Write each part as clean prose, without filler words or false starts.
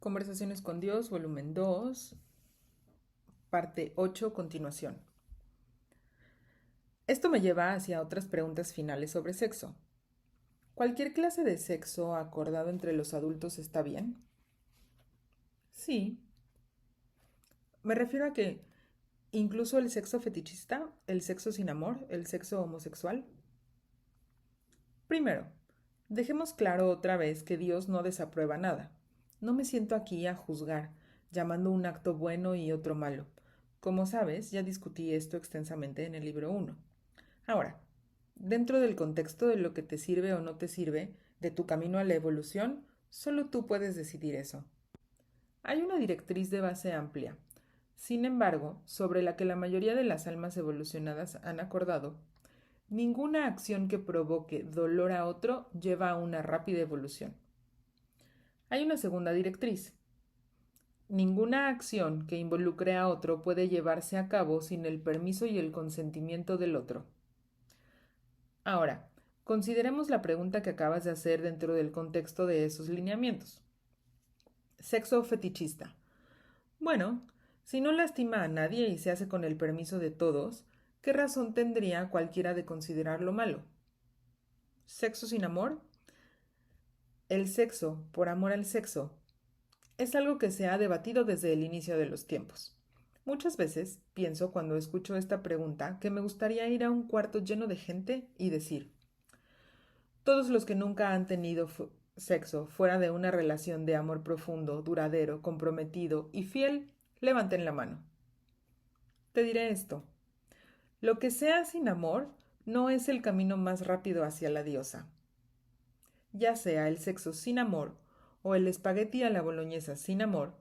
Conversaciones con Dios, volumen 2, parte 8, continuación. Esto me lleva hacia otras preguntas finales sobre sexo. ¿Cualquier clase de sexo acordado entre los adultos está bien? Sí. Me refiero a que incluso el sexo fetichista, el sexo sin amor, el sexo homosexual. Primero, dejemos claro otra vez que Dios no desaprueba nada. No me siento aquí a juzgar, llamando un acto bueno y otro malo. Como sabes, ya discutí esto extensamente en el libro 1. Ahora, dentro del contexto de lo que te sirve o no te sirve, de tu camino a la evolución, solo tú puedes decidir eso. Hay una directriz de base amplia, sin embargo, sobre la que la mayoría de las almas evolucionadas han acordado. Ninguna acción que provoque dolor a otro lleva a una rápida evolución. Hay una segunda directriz. Ninguna acción que involucre a otro puede llevarse a cabo sin el permiso y el consentimiento del otro. Ahora, consideremos la pregunta que acabas de hacer dentro del contexto de esos lineamientos. Sexo fetichista. Bueno, si no lastima a nadie y se hace con el permiso de todos, ¿qué razón tendría cualquiera de considerarlo malo? Sexo sin amor. El sexo, por amor al sexo, es algo que se ha debatido desde el inicio de los tiempos. Muchas veces pienso cuando escucho esta pregunta que me gustaría ir a un cuarto lleno de gente y decir, todos los que nunca han tenido sexo fuera de una relación de amor profundo, duradero, comprometido y fiel, levanten la mano. Te diré esto. Lo que sea sin amor no es el camino más rápido hacia la diosa. Ya sea el sexo sin amor o el espagueti a la boloñesa sin amor,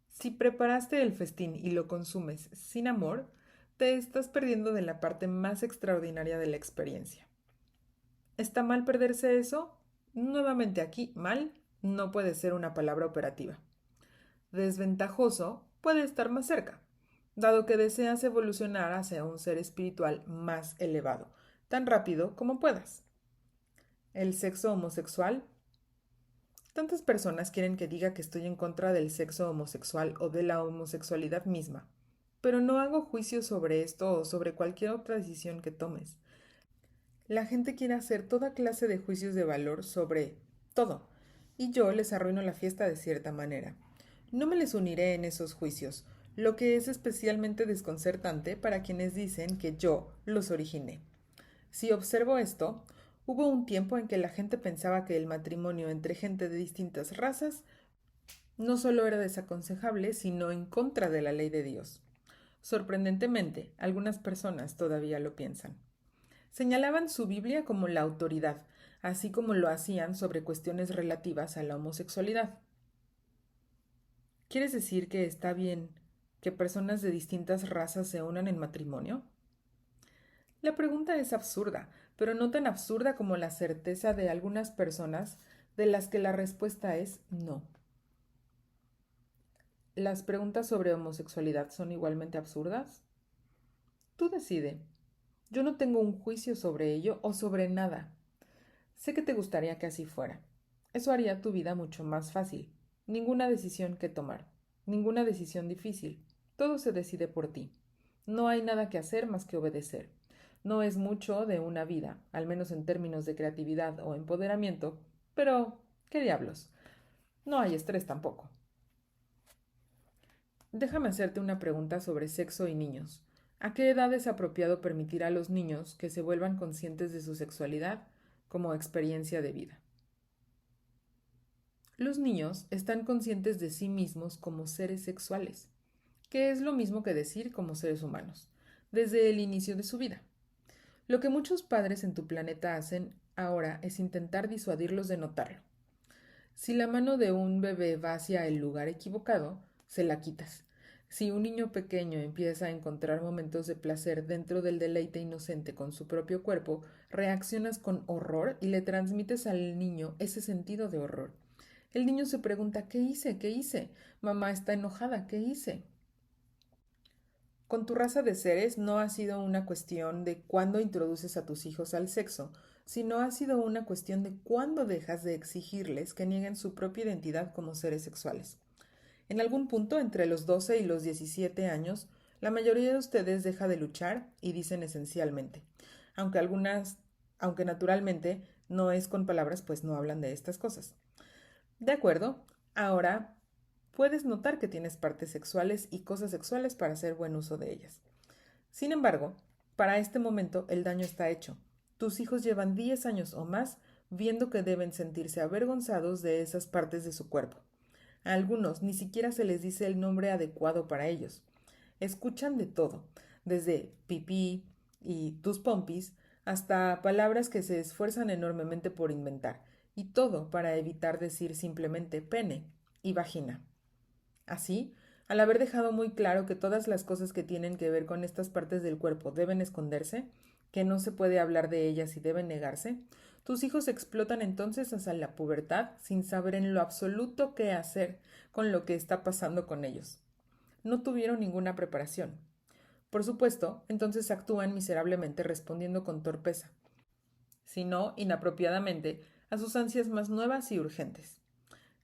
si preparaste el festín y lo consumes sin amor, te estás perdiendo de la parte más extraordinaria de la experiencia. ¿Está mal perderse eso? Nuevamente aquí, mal no puede ser una palabra operativa. Desventajoso puede estar más cerca, dado que deseas evolucionar hacia un ser espiritual más elevado, tan rápido como puedas. El sexo homosexual. Tantas personas quieren que diga que estoy en contra del sexo homosexual o de la homosexualidad misma, pero no hago juicios sobre esto o sobre cualquier otra decisión que tomes. La gente quiere hacer toda clase de juicios de valor sobre todo, y yo les arruino la fiesta de cierta manera. No me les uniré en esos juicios, lo que es especialmente desconcertante para quienes dicen que yo los originé. Si observo esto, hubo un tiempo en que la gente pensaba que el matrimonio entre gente de distintas razas no solo era desaconsejable, sino en contra de la ley de Dios. Sorprendentemente, algunas personas todavía lo piensan. Señalaban su Biblia como la autoridad, así como lo hacían sobre cuestiones relativas a la homosexualidad. ¿Quieres decir que está bien que personas de distintas razas se unan en matrimonio? La pregunta es absurda, pero no tan absurda como la certeza de algunas personas de las que la respuesta es no. ¿Las preguntas sobre homosexualidad son igualmente absurdas? Tú decide. Yo no tengo un juicio sobre ello o sobre nada. Sé que te gustaría que así fuera. Eso haría tu vida mucho más fácil. Ninguna decisión que tomar. Ninguna decisión difícil. Todo se decide por ti. No hay nada que hacer más que obedecer. No es mucho de una vida, al menos en términos de creatividad o empoderamiento, pero ¿qué diablos? No hay estrés tampoco. Déjame hacerte una pregunta sobre sexo y niños. ¿A qué edad es apropiado permitir a los niños que se vuelvan conscientes de su sexualidad como experiencia de vida? Los niños están conscientes de sí mismos como seres sexuales, que es lo mismo que decir como seres humanos, desde el inicio de su vida. Lo que muchos padres en tu planeta hacen ahora es intentar disuadirlos de notarlo. Si la mano de un bebé va hacia el lugar equivocado, se la quitas. Si un niño pequeño empieza a encontrar momentos de placer dentro del deleite inocente con su propio cuerpo, reaccionas con horror y le transmites al niño ese sentido de horror. El niño se pregunta, ¿qué hice? ¿Qué hice? Mamá está enojada, ¿qué hice? Con tu raza de seres no ha sido una cuestión de cuándo introduces a tus hijos al sexo, sino ha sido una cuestión de cuándo dejas de exigirles que nieguen su propia identidad como seres sexuales. En algún punto entre los 12 y los 17 años, la mayoría de ustedes deja de luchar y dicen esencialmente, aunque aunque naturalmente no es con palabras, pues no hablan de estas cosas. De acuerdo, ahora puedes notar que tienes partes sexuales y cosas sexuales para hacer buen uso de ellas. Sin embargo, para este momento el daño está hecho. Tus hijos llevan 10 años o más viendo que deben sentirse avergonzados de esas partes de su cuerpo. A algunos ni siquiera se les dice el nombre adecuado para ellos. Escuchan de todo, desde pipí y tus pompis hasta palabras que se esfuerzan enormemente por inventar, y todo para evitar decir simplemente pene y vagina. Así, al haber dejado muy claro que todas las cosas que tienen que ver con estas partes del cuerpo deben esconderse, que no se puede hablar de ellas y deben negarse, tus hijos explotan entonces hacia la pubertad sin saber en lo absoluto qué hacer con lo que está pasando con ellos. No tuvieron ninguna preparación. Por supuesto, entonces actúan miserablemente respondiendo con torpeza, sino inapropiadamente, a sus ansias más nuevas y urgentes.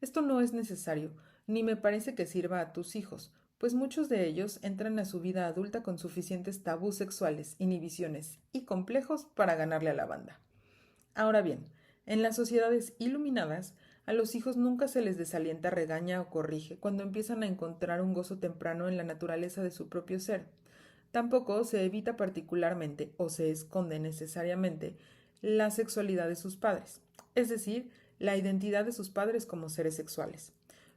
Esto no es necesario, ni me parece que sirva a tus hijos, pues muchos de ellos entran a su vida adulta con suficientes tabús sexuales, inhibiciones y complejos para ganarle a la banda. Ahora bien, en las sociedades iluminadas, a los hijos nunca se les desalienta, regaña o corrige cuando empiezan a encontrar un gozo temprano en la naturaleza de su propio ser. Tampoco se evita particularmente o se esconde necesariamente la sexualidad de sus padres, es decir, la identidad de sus padres como seres sexuales.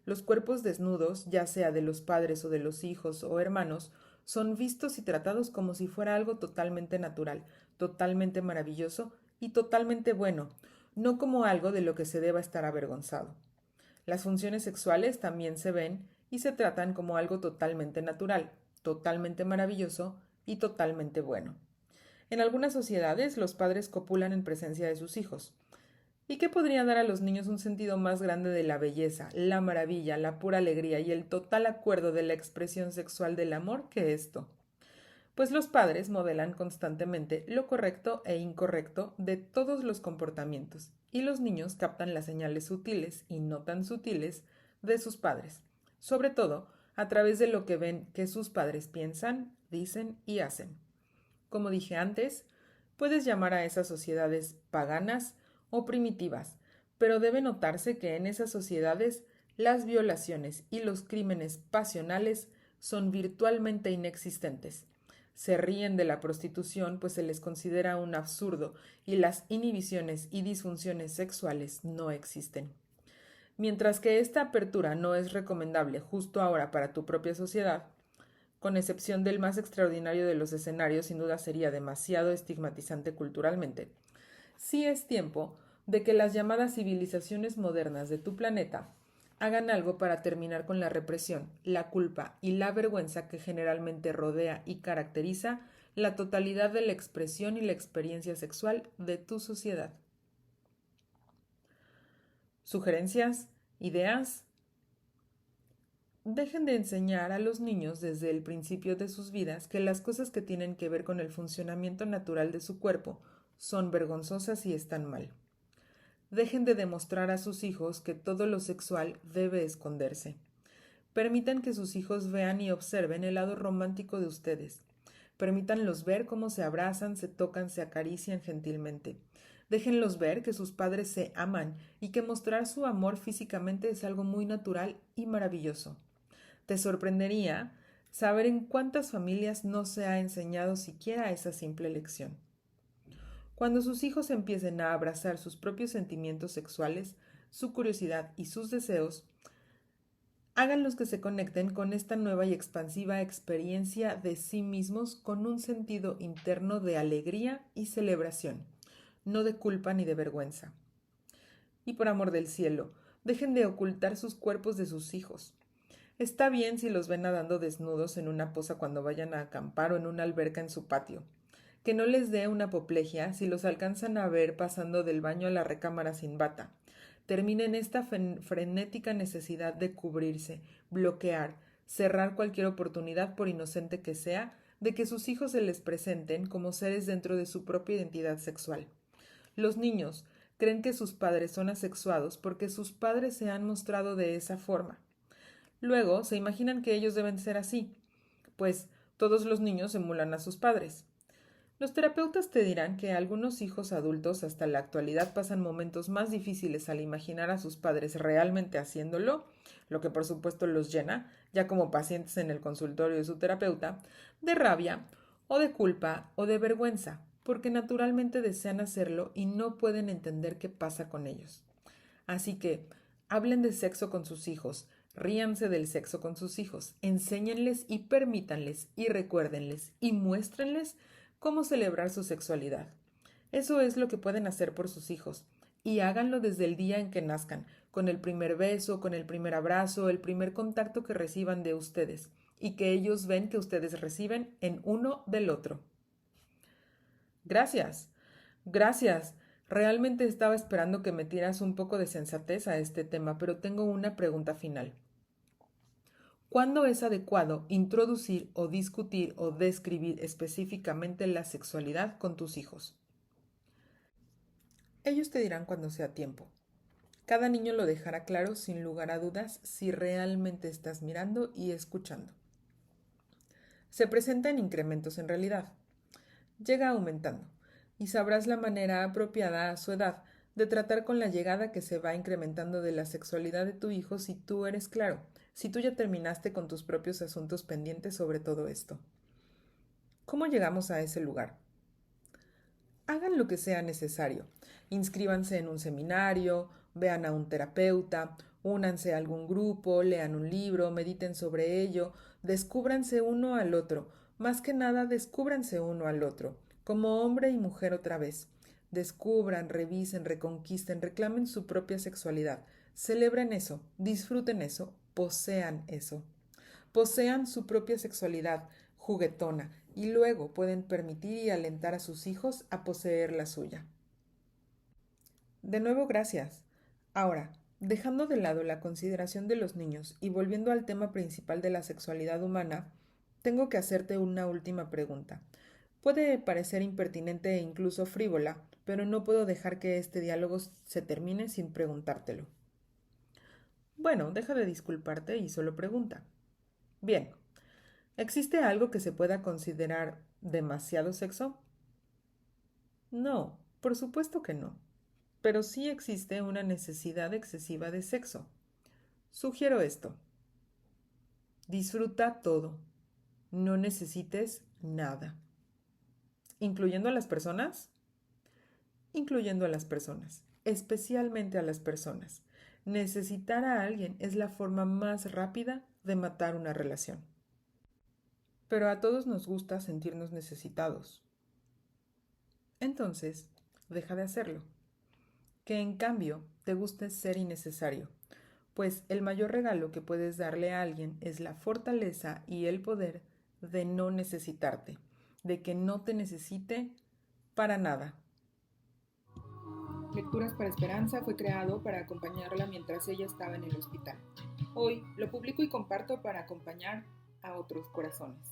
Los cuerpos desnudos, ya sea de los padres o de los hijos o hermanos, son vistos y tratados como si fuera algo totalmente natural, totalmente maravilloso y totalmente bueno, no como algo de lo que se deba estar avergonzado. Las funciones sexuales también se ven y se tratan como algo totalmente natural, totalmente maravilloso y totalmente bueno. En algunas sociedades los padres copulan en presencia de sus hijos. ¿Y qué podría dar a los niños un sentido más grande de la belleza, la maravilla, la pura alegría y el total acuerdo de la expresión sexual del amor que esto? Pues los padres modelan constantemente lo correcto e incorrecto de todos los comportamientos, y los niños captan las señales sutiles y no tan sutiles de sus padres, sobre todo a través de lo que ven que sus padres piensan, dicen y hacen. Como dije antes, puedes llamar a esas sociedades paganas o primitivas, pero debe notarse que en esas sociedades las violaciones y los crímenes pasionales son virtualmente inexistentes. Se ríen de la prostitución pues se les considera un absurdo y las inhibiciones y disfunciones sexuales no existen. Mientras que esta apertura no es recomendable justo ahora para tu propia sociedad, con excepción del más extraordinario de los escenarios, sin duda sería demasiado estigmatizante culturalmente, sí es tiempo de que las llamadas civilizaciones modernas de tu planeta hagan algo para terminar con la represión, la culpa y la vergüenza que generalmente rodea y caracteriza la totalidad de la expresión y la experiencia sexual de tu sociedad. ¿Sugerencias? ¿Ideas? Dejen de enseñar a los niños desde el principio de sus vidas que las cosas que tienen que ver con el funcionamiento natural de su cuerpo son vergonzosas y están mal. Dejen de demostrar a sus hijos que todo lo sexual debe esconderse. Permitan que sus hijos vean y observen el lado romántico de ustedes. Permítanlos ver cómo se abrazan, se tocan, se acarician gentilmente. Déjenlos ver que sus padres se aman y que mostrar su amor físicamente es algo muy natural y maravilloso. Te sorprendería saber en cuántas familias no se ha enseñado siquiera esa simple lección. Cuando sus hijos empiecen a abrazar sus propios sentimientos sexuales, su curiosidad y sus deseos, háganlos que se conecten con esta nueva y expansiva experiencia de sí mismos con un sentido interno de alegría y celebración, no de culpa ni de vergüenza. Y por amor del cielo, dejen de ocultar sus cuerpos de sus hijos. Está bien si los ven nadando desnudos en una poza cuando vayan a acampar o en una alberca en su patio. Que no les dé una apoplejía si los alcanzan a ver pasando del baño a la recámara sin bata. Terminen esta frenética necesidad de cubrirse, bloquear, cerrar cualquier oportunidad, por inocente que sea, de que sus hijos se les presenten como seres dentro de su propia identidad sexual. Los niños creen que sus padres son asexuados porque sus padres se han mostrado de esa forma. Luego se imaginan que ellos deben ser así, pues todos los niños emulan a sus padres. Los terapeutas te dirán que algunos hijos adultos hasta la actualidad pasan momentos más difíciles al imaginar a sus padres realmente haciéndolo, lo que por supuesto los llena, ya como pacientes en el consultorio de su terapeuta, de rabia o de culpa o de vergüenza, porque naturalmente desean hacerlo y no pueden entender qué pasa con ellos. Así que hablen de sexo con sus hijos, ríanse del sexo con sus hijos, enséñenles y permítanles y recuérdenles y muéstrenles cómo celebrar su sexualidad. Eso es lo que pueden hacer por sus hijos, y háganlo desde el día en que nazcan, con el primer beso, con el primer abrazo, el primer contacto que reciban de ustedes, y que ellos ven que ustedes reciben en uno del otro. Gracias, gracias. Realmente estaba esperando que metieras un poco de sensatez a este tema, pero tengo una pregunta final. ¿Cuándo es adecuado introducir o discutir o describir específicamente la sexualidad con tus hijos? Ellos te dirán cuando sea tiempo. Cada niño lo dejará claro sin lugar a dudas si realmente estás mirando y escuchando. Se presenta en incrementos en realidad. Llega aumentando y sabrás la manera apropiada a su edad de tratar con la llegada que se va incrementando de la sexualidad de tu hijo si tú eres claro, si tú ya terminaste con tus propios asuntos pendientes sobre todo esto. ¿Cómo llegamos a ese lugar? Hagan lo que sea necesario. Inscríbanse en un seminario, vean a un terapeuta, únanse a algún grupo, lean un libro, mediten sobre ello, descúbranse uno al otro. Más que nada, descúbranse uno al otro, como hombre y mujer otra vez. Descubran, revisen, reconquisten, reclamen su propia sexualidad. Celebren eso, disfruten eso, posean eso. Posean su propia sexualidad juguetona y luego pueden permitir y alentar a sus hijos a poseer la suya. De nuevo, gracias. Ahora, dejando de lado la consideración de los niños y volviendo al tema principal de la sexualidad humana, tengo que hacerte una última pregunta. Puede parecer impertinente e incluso frívola, pero no puedo dejar que este diálogo se termine sin preguntártelo. Bueno, deja de disculparte y solo pregunta. Bien, ¿existe algo que se pueda considerar demasiado sexo? No, por supuesto que no. Pero sí existe una necesidad excesiva de sexo. Sugiero esto. Disfruta todo. No necesites nada. ¿Incluyendo a las personas? Incluyendo a las personas, especialmente a las personas. Necesitar a alguien es la forma más rápida de matar una relación. Pero a todos nos gusta sentirnos necesitados. Entonces, deja de hacerlo. Que en cambio te guste ser innecesario, pues el mayor regalo que puedes darle a alguien es la fortaleza y el poder de no necesitarte, de que no te necesite para nada. Lecturas para Esperanza fue creado para acompañarla mientras ella estaba en el hospital. Hoy lo publico y comparto para acompañar a otros corazones.